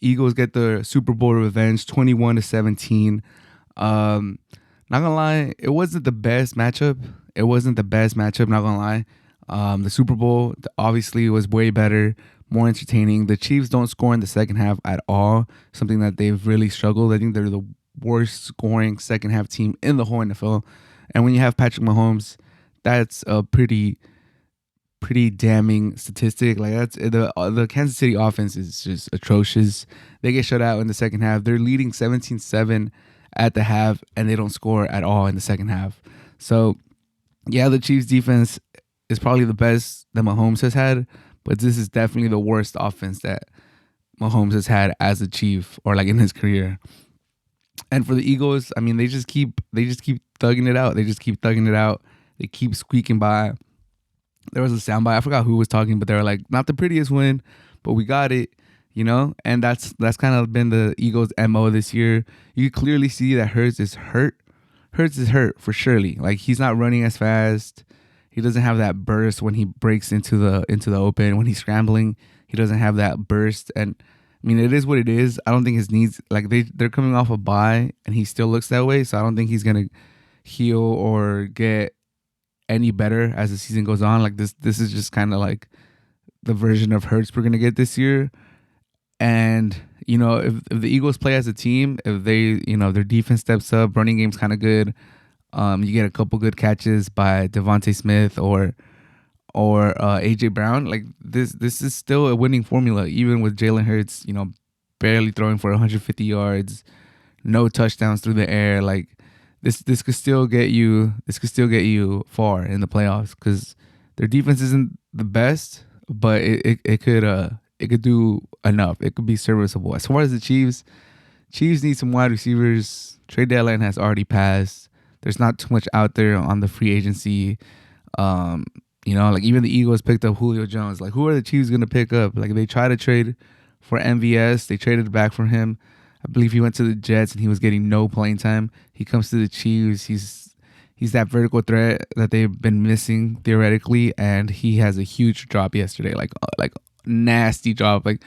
Eagles get the Super Bowl revenge, 21-17. Um, Not gonna lie, it wasn't the best matchup. It wasn't the best matchup. Not gonna lie. The Super Bowl obviously was way better, more entertaining. The Chiefs don't score in the second half at all. Something that they've really struggled. I think they're the worst scoring second half team in the whole NFL. And when you have Patrick Mahomes, that's a pretty damning statistic. Like that's the Kansas City offense is just atrocious. They get shut out in the second half. They're leading 17-7 at the half and they don't score at all in the second half. So, yeah, the Chiefs defense is probably the best that Mahomes has had, but this is definitely the worst offense that Mahomes has had as a Chief or like in his career. And for the Eagles, I mean, they just keep thugging it out. They just keep thugging it out. They keep squeaking by. There was a soundbite. I forgot who was talking, but they were like, "Not the prettiest win, but we got it." And that's kind of been the Eagles' MO this year. You clearly see that Hurts is hurt. Hurts is hurt for surely. Like he's not running as fast. He doesn't have that burst when he breaks into the open. When he's scrambling, he doesn't have that burst. And I mean, it is what it is. I don't think his needs like they're coming off a bye, and he still looks that way. So I don't think he's gonna heal or get any better as the season goes on. Like this is just kind of like the version of Hurts we're gonna get this year. And if the Eagles play as a team, if they their defense steps up, running game's kind of good. You get a couple good catches by Devontae Smith or AJ Brown. Like this is still a winning formula, even with Jalen Hurts, barely throwing for 150 yards, no touchdowns through the air. Like this could still get you. This could still get you far in the playoffs because their defense isn't the best, but it could do enough. It could be serviceable. As far as the Chiefs need some wide receivers. Trade deadline has already passed. There's not too much out there on the free agency. Like even the Eagles picked up Julio Jones. Like who are the Chiefs gonna pick up? Like they tried to trade for MVS. They traded back for him. I believe he went to the Jets and he was getting no playing time. He comes to the Chiefs. He's that vertical threat that they've been missing theoretically, and he has a huge drop yesterday. Like nasty drop. Like,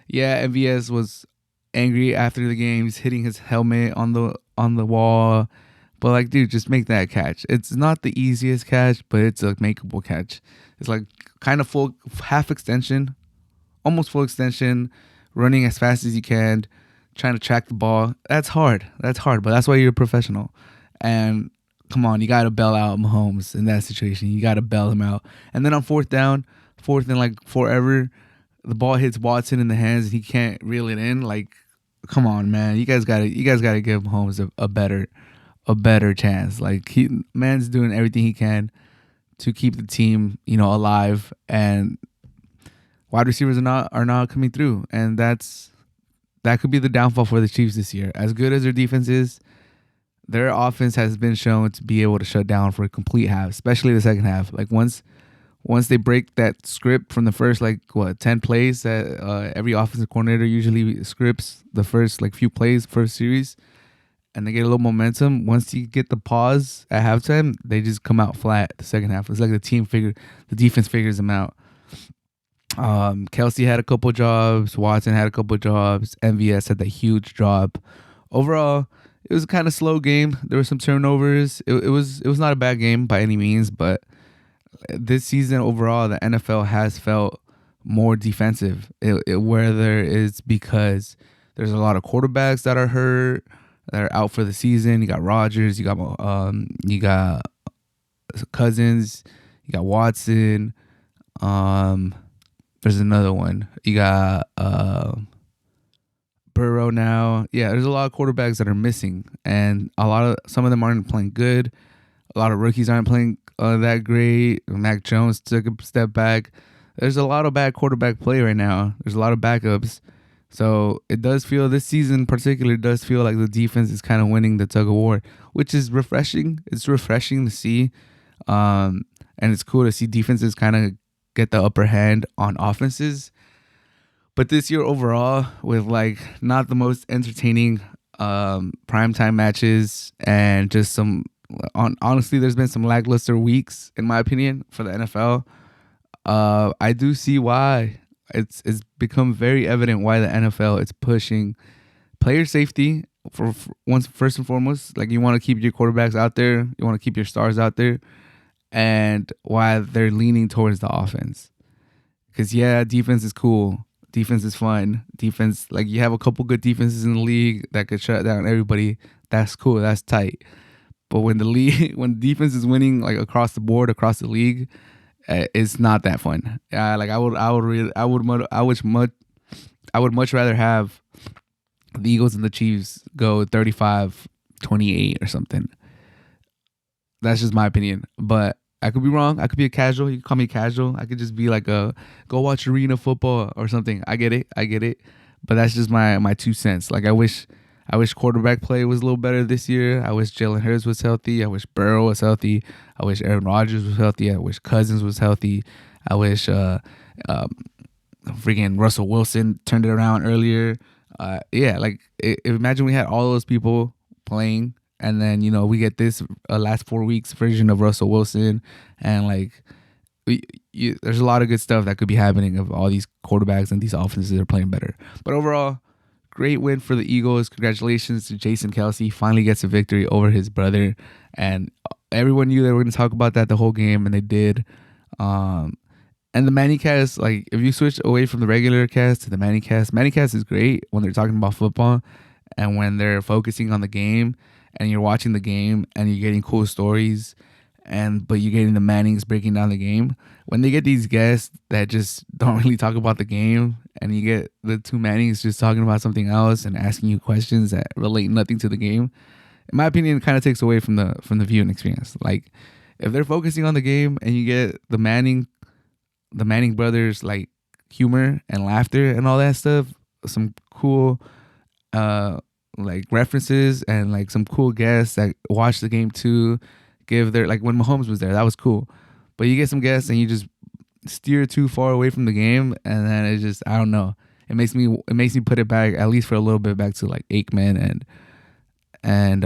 yeah, MVS was angry after the game. He's hitting his helmet on the wall. But like, dude, just make that catch. It's not the easiest catch, but it's a makeable catch. It's like kind of full half extension, almost full extension, running as fast as you can, trying to track the ball. That's hard. But that's why you're a professional. And come on, you got to bail out Mahomes in that situation. You got to bail him out. And then on fourth and like forever, the ball hits Watson in the hands and he can't reel it in. Like, come on, man. You guys gotta give Mahomes a better chance. Like man's doing everything he can to keep the team, alive, and wide receivers are not coming through, and that could be the downfall for the Chiefs this year. As good as their defense is, their offense has been shown to be able to shut down for a complete half, especially the second half. Like once they break that script from the first 10 plays that every offensive coordinator usually scripts the first few plays first series, and they get a little momentum. Once you get the pause at halftime, they just come out flat the second half. It's like the defense figures them out. Kelsey had a couple jobs. Watson had a couple jobs. MVS had that huge drop. Overall, it was a kind of slow game. There were some turnovers. It was not a bad game by any means, but this season overall, the NFL has felt more defensive. Whether it's because there's a lot of quarterbacks that are hurt, that are out for the season. You got Rodgers, you got Cousins, you got Watson. There's another one. You got Burrow now. Yeah, there's a lot of quarterbacks that are missing, and some of them aren't playing good. A lot of rookies aren't playing that great. Mac Jones took a step back. There's a lot of bad quarterback play right now. There's a lot of backups. So it does feel, this season in particular, does feel like the defense is kind of winning the tug of war, which is refreshing. It's refreshing to see. And it's cool to see defenses kind of get the upper hand on offenses. But this year overall, with not the most entertaining primetime matches and just honestly, there's been some lackluster weeks, in my opinion, for the NFL. I do see why. it's become very evident why the NFL is pushing player safety for once first and foremost. Like you want to keep your quarterbacks out there, you want to keep your stars out there, and why they're leaning towards the offense. Because yeah, defense is cool, defense is fun, defense like you have a couple good defenses in the league that could shut down everybody. That's cool, that's tight. But when the league, when defense is winning like across the board, across the league, it's not that fun. Like I would much rather have the Eagles and the Chiefs go 35-28 or something. That's just my opinion. But I could be wrong. I could be a casual. You can call me casual. I could just be like a go watch arena football or something. I get it. I get it. But that's just my 2 cents. Like I wish quarterback play was a little better this year. I wish Jalen Hurts was healthy. I wish Burrow was healthy. I wish Aaron Rodgers was healthy. I wish Cousins was healthy. I wish freaking Russell Wilson turned it around earlier. Yeah, like imagine we had all those people playing, and then we get this last 4 weeks version of Russell Wilson, and like there's a lot of good stuff that could be happening if all these quarterbacks and these offenses are playing better. But overall, great win for the Eagles. Congratulations to Jason Kelsey. Finally gets a victory over his brother, and everyone knew they were going to talk about that the whole game, and they did. And the Manny cast, like if you switch away from the regular cast to the Manny cast is great when they're talking about football and when they're focusing on the game and you're watching the game and you're getting cool stories but you're getting the Mannings breaking down the game. When they get these guests that just don't really talk about the game and you get the two Mannings just talking about something else and asking you questions that relate nothing to the game, in my opinion, it kind of takes away from the viewing experience. Like if they're focusing on the game and you get the Manning brothers like humor and laughter and all that stuff, some cool like references and like some cool guests that watch the game too, give their like when Mahomes was there, that was cool. But you get some guests and you just steer too far away from the game, and then it just I don't know. It makes me put it back at least for a little bit back to like Aikman and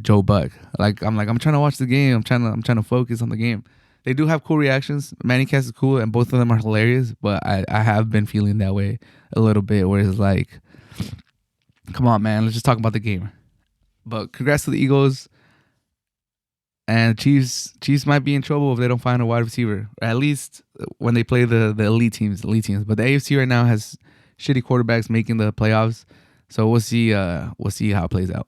Joe Buck. I'm trying to watch the game. I'm trying to focus on the game. They do have cool reactions. Mannycast is cool, and both of them are hilarious. But I have been feeling that way a little bit, where it's like, come on, man, let's just talk about the game. But congrats to the Eagles and Chiefs. Chiefs might be in trouble if they don't find a wide receiver, or at least when they play the elite teams. But the AFC right now has shitty quarterbacks making the playoffs, so we'll see. We'll see how it plays out.